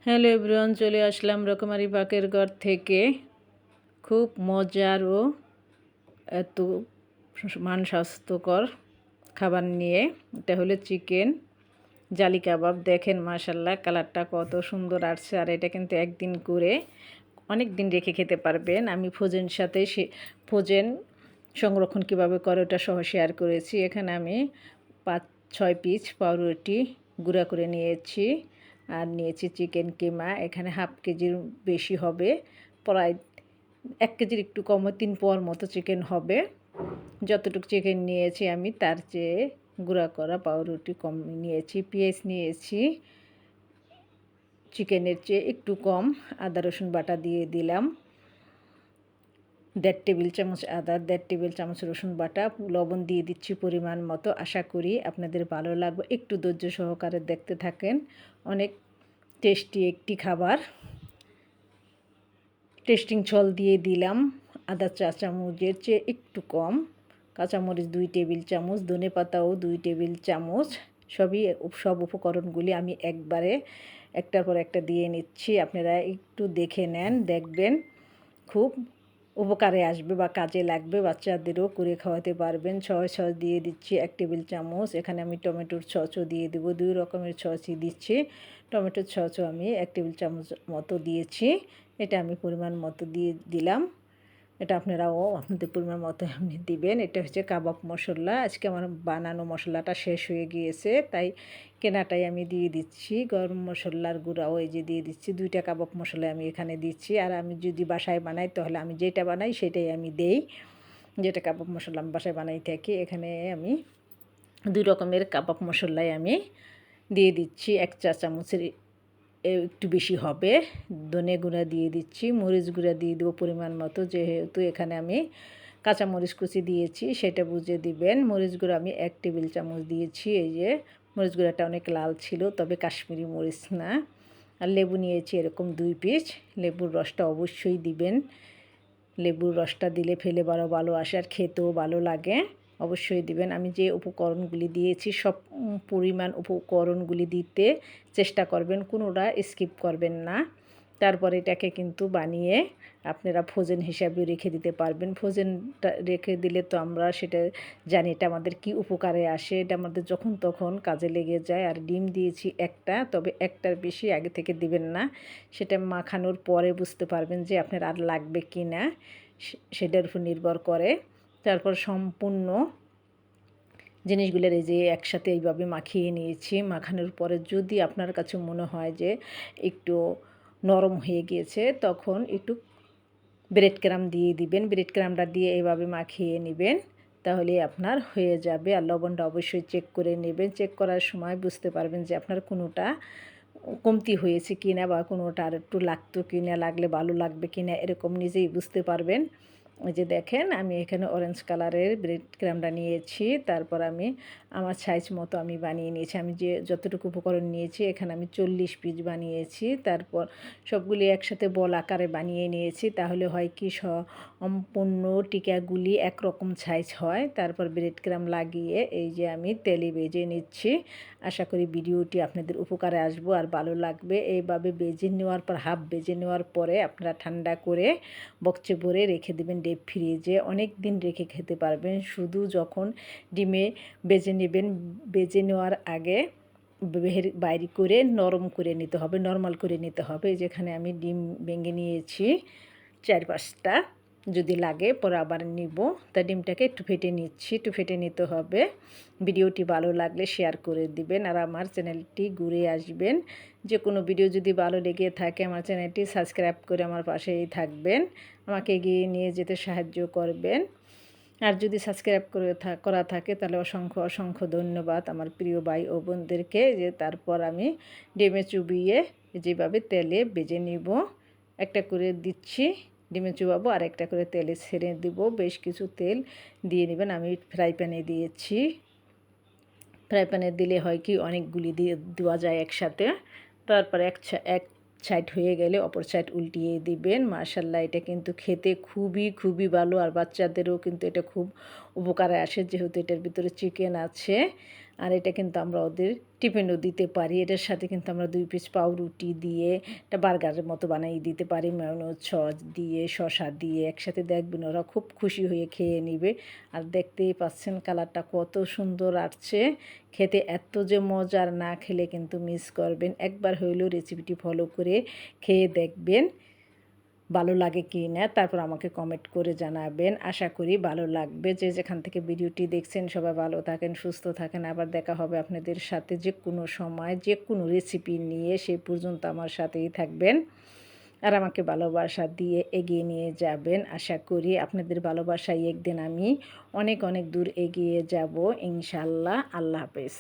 Hello everyone, চলে আসলাম রকমারি পাকের ঘর থেকে খুব মজার ও এত স্বাস্থ্যকর খাবার নিয়ে। এটা হলো চিকেন জালি কাবাব। দেখেন মাশাল্লাহ কালারটা কত সুন্দর আসছে। আর এটা কিন্তু একদিন করে অনেক দিন রেখে খেতে পারবেন। আমি ফ্রোজেন সংরক্ষণ কীভাবে করে ওটা সহ শেয়ার করেছি। এখানে আমি 5-6 পিস পাউরুটি গুঁড়া করে নিয়েছি আর নিয়েছি চিকেন কিমা। এখানে হাফ কেজির বেশি হবে, প্রায় 1 কেজির একটু কম, 3 পোয়ার মতো চিকেন হবে। যতটুকু চিকেন নিয়েছি আমি তার চেয়ে গুঁড়া করা পাউরুটি কম নিয়েছি। পেঁয়াজ নিয়েছি চিকেনের চেয়ে একটু কম। আদা রসুন বাটা দিয়ে দিলাম 1.5 টেবিল চামচ আদা, 1.5 টেবিল চামচ রসুন বাটা। লবণ দিয়ে দিচ্ছি পরিমাণ মতো। আশা করি আপনাদের ভালো লাগবে। একটু ধৈর্য সহকারে দেখতে থাকেন। অনেক টেস্টি একটি খাবার। টেস্টিং সল্ট দিয়ে দিলাম আধা চা চামচের চেয়ে একটু কম। কাঁচামরিচ 2 টেবিল চামচ, ধনেপাতাও 2 টেবিল চামচ। সব উপকরণগুলি আমি একবারে একটার পর একটা দিয়ে নিচ্ছি। আপনারা একটু দেখে নেন, দেখবেন খুব উপকারে আসবে বা কাজে লাগবে। বাচ্চাদেরও করে খাওয়াতে পারবেন। সস দিয়ে দিচ্ছি 1 টেবিল চামচ। এখানে আমি টমেটোর সসও দিয়ে দেবো, 2 রকমের সসই দিচ্ছি। টমেটোর সসও আমি 1 টেবিল চামচ মতো দিয়েছি। এটা আমি পরিমাণ মতো দিয়ে দিলাম। এটা আপনারাও আপনাদের পরিমাণ মতো আপনি দিবেন। এটা হচ্ছে কাবাব মশলা। আজকে আমার বানানো মশলাটা শেষ হয়ে গিয়েছে, তাই কেনাটাই আমি দিয়ে দিচ্ছি। গরম মশলার গুঁড়াও এই যে দিয়ে দিচ্ছি। 2টা কাবাব মশলা আমি এখানে দিচ্ছি। আর আমি যদি বাসায় বানাই তাহলে আমি যেটা বানাই সেটাই আমি দেই। যেটা কাবাব মশলা আমি বাসায় বানাই থাকি, এখানে আমি 2 রকমের কাবাব মশলাই আমি দিয়ে দিচ্ছি। 1 চা চামচের একটু বেশি হবে। ধনে গুঁড়া দিয়ে দিচ্ছি, মরিচ গুঁড়া দিয়ে দেবো পরিমাণ মতো। যেহেতু এখানে আমি কাঁচা মরিচ কুচি দিয়েছি সেটা বুঝে দিবেন। মরিচ গুঁড়া আমি 1 টেবিল চামচ দিয়েছি। এই যে মরিচ গুঁড়াটা অনেক লাল ছিল, তবে কাশ্মীরি মরিচ না। আর লেবু নিয়েছি এরকম 2 পিস। লেবুর রসটা অবশ্যই দিবেন। লেবুর রসটা দিলে ফেলে ভালো আসে আর খেতেও ভালো লাগে। অবশ্যই দিবেন। আমি যে উপকরণগুলি দিয়েছি সব পরিমাণ উপকরণগুলি দিতে চেষ্টা করবেন, কোনোটা স্কিপ করবেন না। তারপরে এটাকে কিন্তু বানিয়ে আপনারা ফ্রোজেন হিসাবে রেখে দিতে পারবেন। ফ্রোজেনটা রেখে দিলে তো আমরা সেটা জানি এটা আমাদের কী উপকারে আসে। এটা আমাদের যখন তখন কাজে লেগে যায়। আর ডিম দিয়েছি একটা, তবে একটার বেশি আগে থেকে দিবেন না। সেটা মাখানোর পরে বুঝতে পারবেন যে আপনার আর লাগবে কি না, সেটার উপর নির্ভর করে। তারপর সম্পূর্ণ জিনিসগুলোর এই যে একসাথে এইভাবে মাখিয়ে নিয়েছি। মাখানোর পরে যদি আপনার কাছে মনে হয় যে একটু নরম হয়ে গিয়েছে, তখন একটু ব্রেড ক্রাম্ব দিয়ে দিবেন। ব্রেড ক্রাম্বটা দিয়ে এইভাবে মাখিয়ে নেবেন, তাহলে আপনার হয়ে যাবে। আর লবণটা অবশ্যই চেক করে নেবেন। চেক করার সময় বুঝতে পারবেন যে আপনার কোনোটা কমতি হয়েছে কি না, বা কোনোটা আর একটু লাগতো কি না, লাগলে ভালো লাগবে কি না, এরকম নিজেই বুঝতে পারবেন। ওই যে দেখেন আমি এখানে অরেঞ্জ কালারের ব্রেড ক্রাম্বটা নিয়েছি। তারপর আমি আমার সাইজ মতো আমি বানিয়ে নিয়েছি। আমি যে যতটুকু উপকরণ নিয়েছি এখানে আমি 40 পিস বানিয়েছি। তারপর সবগুলি একসাথে বল আকারে বানিয়ে নিয়েছি। তাহলে হয় কি সম্পূর্ণ টিকাগুলি একরকম সাইজ হয়। তারপর ব্রেড ক্রাম্ব লাগিয়ে এই যে আমি তেলে ভেজে নিচ্ছি। আশা করি ভিডিওটি আপনাদের উপকারে আসবো আর ভালো লাগবে। এইভাবে ভেজে নেওয়ার পর হাফ ভেজে নেওয়ার পরে আপনারা ঠান্ডা করে বক্সে ভরে রেখে দেবেন ডিপ ফ্রিজে। অনেক দিন রেখে খেতে পারবেন। শুধু যখন ডিমে ভেজে নেবেন, ভেজে নেওয়ার আগে বাইরে করে নরম করে নিতে হবে, নরমাল করে নিতে হবে। যেখানে আমি ডিম ভেঙে নিয়েছি 4-5টা, যদি লাগে পরে আবার নিব। তা ডিমটাকে একটু ফেটে নিচ্ছি, একটু ফেটে নিতে হবে। ভিডিওটি ভালো লাগলে শেয়ার করে দিবেন আর আমার চ্যানেলটি ঘুরে আসবেন। যে কোনো ভিডিও যদি ভালো লেগে থাকে আমার চ্যানেলটি সাবস্ক্রাইব করে আমার পাশেই থাকবেন, আমাকে এগিয়ে নিয়ে যেতে সাহায্য করবেন। আর যদি সাবস্ক্রাইব করা থাকে তাহলে অসংখ্য ধন্যবাদ আমার প্রিয় ভাই ও বোনদেরকে। যে তারপর আমি ডিমে চুবিয়ে যেভাবে তেলে ভেজে নিব, একটা করে দিচ্ছি ডিমে চুবাবো আর একটা করে তেলে ছেড়ে দিব। বেশ কিছু তেল দিয়ে নেবেন। আমি ফ্রাই প্যানে দিয়েছি। ফ্রাই প্যানে দিলে হয় কি অনেকগুলি দেওয়া যায় একসাথে। তারপর এক সাইড হয়ে গেলে অপর সাইড উল্টিয়ে দিবেন। মাশাল্লাহ এটা কিন্তু খেতে খুবই ভালো, আর বাচ্চাদেরও কিন্তু এটা খুব উপকারে আসে, যেহেতু এটার ভিতরে চিকেন আছে। আর এটা কিন্তু আমরা ওদের টিফিনও দিতে পারি। এটার সাথে কিন্তু আমরা 2 পিস পাউরুটি দিয়ে একটা বার্গারের মতো বানিয়ে দিতে পারি। মেয়োনিজ সস দিয়ে, শসা দিয়ে একসাথে দেখবেন ওরা খুব খুশি হয়ে খেয়ে নিবে। আর দেখতেই পাচ্ছেন কালারটা কত সুন্দর আসছে। খেতে এত যে মজার, না খেলে কিন্তু মিস করবেন। একবার হইলেও রেসিপিটি ফলো করে খেয়ে দেখবেন ভালো লাগে কি না, তারপর আমাকে কমেন্ট করে জানাবেন। আশা করি ভালো লাগবে। যে যেখান থেকে ভিডিওটি দেখছেন সবাই ভালো থাকেন, সুস্থ থাকেন। আবার দেখা হবে আপনাদের সাথে যে কোনো সময় যে কোনো রেসিপি নিয়ে। সেই পর্যন্ত আমার সাথেই থাকবেন আর আমাকে ভালোবাসা দিয়ে এগিয়ে নিয়ে যাবেন। আশা করি আপনাদের ভালোবাসায় একদিন আমি অনেক অনেক দূর এগিয়ে যাব ইনশাআল্লাহ। আল্লাহ হাফেজ।